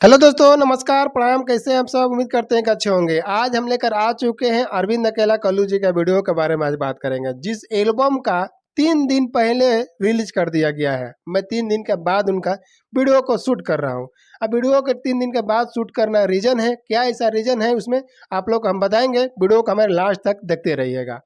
Hello दोस्तों, नमस्कार, प्रणाम। कैसे हैं आप सब? उम्मीद करते हैं कि अच्छे होंगे। आज हम लेकर आ चुके हैं अरविंद अकेला कल्लू जी का वीडियो के बारे में आज बात करेंगे, जिस एल्बम का 3 दिन पहले रिलीज कर दिया गया है। मैं 3 दिन के बाद उनका वीडियो को शूट कर रहा हूं। अब वीडियो के 3 दिन के बाद शूट करना रीजन है क्या, ऐसा रीजन है उसमें आप लोग हम बताएंगे। वीडियो को हमारे लास्ट तक देखते रहिएगा।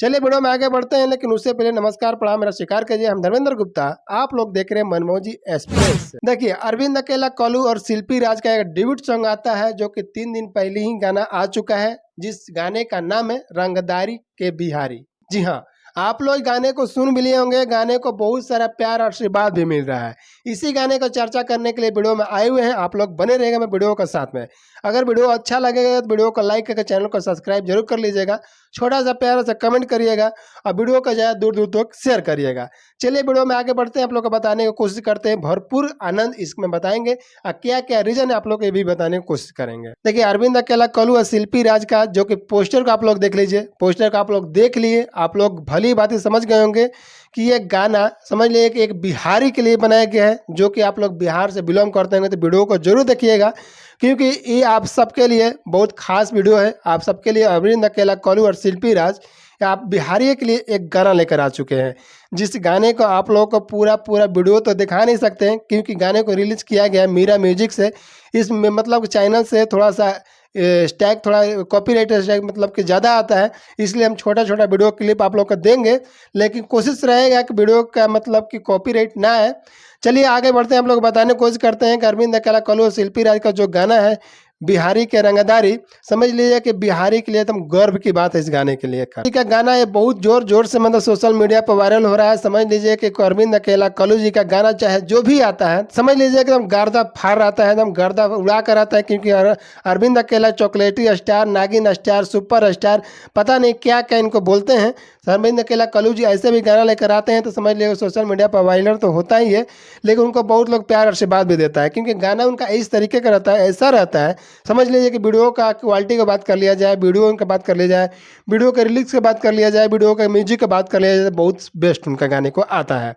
चलिए वीडियो में आगे बढ़ते हैं, लेकिन उससे पहले नमस्कार, प्रणाम, मेरा स्वीकार कीजिए। हम धर्मेंद्र गुप्ता, आप लोग देख रहे हैं मनमोजी एक्सप्रेस। देखिए, अरविंद अकेला कल्लू और शिल्पी राज का एक डेब्यूट सॉन्ग आता है, जो कि 3 दिन पहले ही गाना आ चुका है, जिस गाने का नाम है रंगदारी के बिहारी। जी हाँ, आप लोग गाने को सुन भी लिए होंगे। गाने को बहुत सारा प्यार और आशीर्वाद भी मिल रहा है। इसी गाने को चर्चा करने के लिए वीडियो में आए हुए हैं। आप लोग बने रहेंगे मैं वीडियो के साथ में। अगर वीडियो अच्छा लगेगा तो वीडियो को लाइक करके चैनल को सब्सक्राइब जरूर कर लीजिएगा। छोटा सा प्यारा सा कमेंट करिएगा और वीडियो को ज़्यादा दूर दूर तक शेयर करिएगा। चलिए वीडियो में आगे बढ़ते हैं, आप लोग को बताने की कोशिश करते हैं। भरपूर आनंद इसमें बताएंगे और क्या क्या रीजन है आप लोग को ये भी बताने की कोशिश करेंगे। देखिए, अरविंद अकेला कल्लू और शिल्पी राज का जो कि पोस्टर को आप लोग देख लीजिए। पोस्टर को आप लोग देख लिए, आप लोग भली बातें समझ गए होंगे कि ये गाना समझ लिए कि एक बिहारी के लिए बनाया गया है। जो कि आप लोग बिहार से बिलोंग करते होंगे तो वीडियो को जरूर देखिएगा, क्योंकि ये आप सबके लिए बहुत खास वीडियो है। आप सबके लिए अरविंद अकेला कल्लू और शिल्पी राज आप बिहारी के लिए एक गाना लेकर आ चुके हैं, जिस गाने को आप लोगों को पूरा वीडियो तो दिखा नहीं सकते हैं, क्योंकि गाने को रिलीज किया गया है मीरा म्यूजिक से। इसमें मतलब चैनल से थोड़ा सा स्टैग, थोड़ा कॉपीराइट स्टैग मतलब कि ज़्यादा आता है, इसलिए हम छोटा छोटा वीडियो क्लिप आप लोग को देंगे। लेकिन कोशिश रहेगा कि वीडियो का मतलब कि कॉपीराइट ना है। चलिए आगे बढ़ते हैं, हम लोग बताने की कोशिश करते हैं कि अरविंद अकेला कल्लू और शिल्पी राज का जो गाना है बिहारी के रंगदारी, समझ लीजिए कि बिहारी के लिए एकदम गर्व की बात है इस गाने के लिए। का गाना ये बहुत जोर जोर से मतलब सोशल मीडिया पर वायरल हो रहा है। समझ लीजिए कि अरविंद अकेला कल्लू जी का गाना चाहे जो भी आता है, समझ लीजिए कि एकदम गर्दा फाड़ आता है, एकदम गर्दा उड़ा कर आता है। क्योंकि अरविंद अकेला चॉकलेटी स्टार, नागिन स्टार, सुपर स्टार, पता नहीं क्या क्या इनको बोलते हैं। अरविंद अकेला कल्लू जी ऐसे भी गाना लेकर आते हैं तो समझ लीजिए सोशल मीडिया पर वायरल तो होता ही है, लेकिन उनको बहुत लोग प्यार आशीर्वाद भी देता है, क्योंकि गाना उनका इस तरीके का रहता है, ऐसा रहता है। समझ लीजिए कि वीडियो का क्वालिटी की बात कर लिया जाए, वीडियो की बात कर लिया जाए, वीडियो के रिलीज की बात कर लिया जाए, वीडियो के म्यूजिक की बात कर लिया जाए, बहुत बेस्ट उनका गाने को आता है।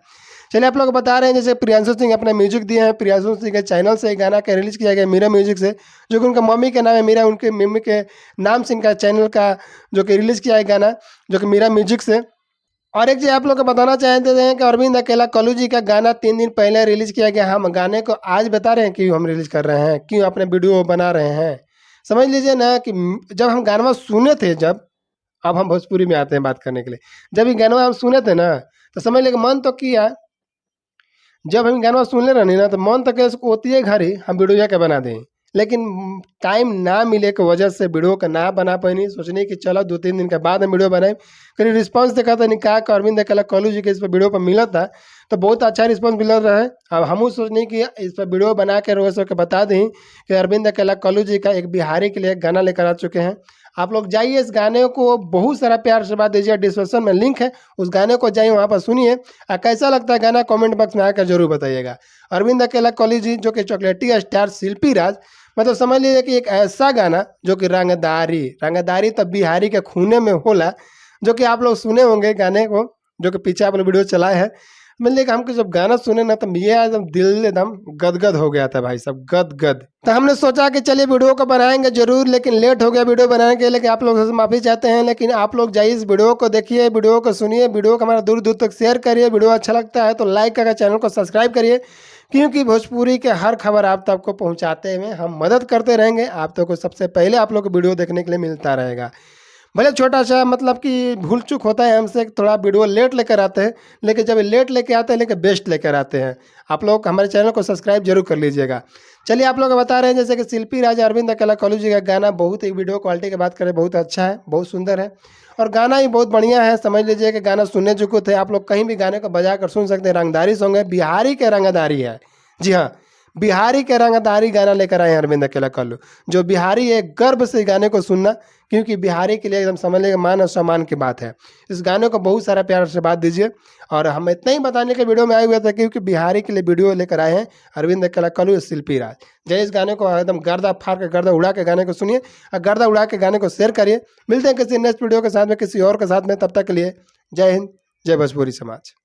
चलिए आप लोग बता रहे हैं, जैसे प्रियांशु सिंह अपना म्यूजिक दिए हैं। प्रियांशु सिंह के चैनल से गाना का रिलीज किया गया मीरा म्यूजिक से, जो कि उनका मम्मी का नाम है मीरा, उनके मम्मी के नाम से इनका चैनल का जो कि रिलीज किया है गाना, जो कि मीरा म्यूजिक से। और एक चीज़ आप लोग को बताना चाहते हैं कि अरविंद अकेला कल्लू जी का गाना 3 दिन पहले रिलीज किया गया। हम गाने को आज बता रहे हैं क्यों हम रिलीज कर रहे हैं, क्यों अपने वीडियो बना रहे हैं। समझ लीजिए ना कि जब हम गाना सुने थे, जब अब हम भोजपुरी में आते हैं बात करने के लिए। जब ये गाना हम सुने थे ना, तो समझ लीजिए मन तो किया, जब हम गाना सुनले रहनी ना तो मन तो कैसे होती है घर ही हम वीडियो के बना दें, लेकिन टाइम ना मिले की वजह से वीडियो का ना बना पानी। सोचने कि चलो 2-3 दिन के बाद हम वीडियो बनाए। कहीं रिस्पांस देखा था नहीं का अरविंद अकेला कल्लू जी के इस पर वीडियो पर मिला था, तो बहुत अच्छा रिस्पांस मिल रहा है। अब हम सोचने कि इस पर वीडियो बना के रोज के बता दें कि अरविंद अकेला कल्लू जी का एक बिहारी के लिए एक गाना लेकर आ चुके हैं। आप लोग जाइए, इस गाने को बहुत सारा प्यार से बात दीजिए। डिस्क्रिप्शन में लिंक है, उस गाने को जाइए, वहाँ पर सुनिए। कैसा लगता है गाना कमेंट बॉक्स में आकर जरूर बताइएगा। अरविंद अकेला कल्लू जी जो कि चॉकलेटी स्टार, शिल्पी राज, मतलब समझ लीजिए कि एक ऐसा गाना जो कि रंगदारी रंगदारी तब बिहारी के खूने में होला, जो कि आप लोग सुने होंगे गाने को, जो कि पीछे आप लोग वीडियो चलाए हैं। मतलब कि हमको जब गाना सुने ना तो ये एकदम दिल एकदम गदगद हो गया था भाई साहब, गदगद। तो हमने सोचा कि चलिए वीडियो को बनाएंगे जरूर, लेकिन लेट हो गया वीडियो बनाने के लिए। लेकिन आप लोग से माफ़ी चाहते हैं, लेकिन आप लोग जाइए इस वीडियो को देखिए, वीडियो को सुनिए, वीडियो को हमारा दूर दूर तक शेयर करिए। वीडियो अच्छा लगता है तो लाइक करके चैनल को सब्सक्राइब करिए, क्योंकि भोजपुरी के हर खबर आप तक को पहुंचाते हुए हम मदद करते रहेंगे। आप तक को सबसे पहले आप लोग को वीडियो देखने के लिए मिलता रहेगा। भले छोटा सा मतलब कि भूल चूक होता है हमसे, थोड़ा वीडियो लेट लेकर आते हैं, लेकिन जब लेट लेके आते हैं लेकिन बेस्ट लेकर आते हैं। आप लोग हमारे चैनल को सब्सक्राइब जरूर कर लीजिएगा। चलिए आप लोग बता रहे हैं, जैसे कि शिल्पी राज अरविंद अकेला कल्लू जी का गाना बहुत ही वीडियो क्वालिटी की बात करें बहुत अच्छा है, बहुत सुंदर है, और गाना ही बहुत बढ़िया है। समझ लीजिए कि गाना सुनने चुके थे आप लोग, कहीं भी गाने को बजा कर सुन सकते हैं। रंगदारी सॉन्ग है, बिहारी के रंगदारी है। जी हाँ, बिहारी के रंगदारी गाना लेकर आए हैं अरविंद अकेला कल्लू। जो बिहारी है गर्व से गाने को सुनना, क्योंकि बिहारी के लिए एकदम समझ लेगा मान और सम्मान की बात है। इस गाने को बहुत सारा प्यार से बात दीजिए। और हम इतना ही बताने के वीडियो में आए हुए थे, क्योंकि बिहारी के लिए वीडियो लेकर आए हैं अरविंद अकेला कल्लू शिल्पी राज। जय, इस गाने को एकदम गर्दा फाड़ के गर्दा उड़ा के गाने को सुनिए और गर्दा उड़ा के गाने को शेयर करिए। मिलते हैं किसी नेक्स्ट वीडियो के साथ में, किसी और के साथ में। तब तक के लिए जय हिंद, जय भोजपुरी समाज।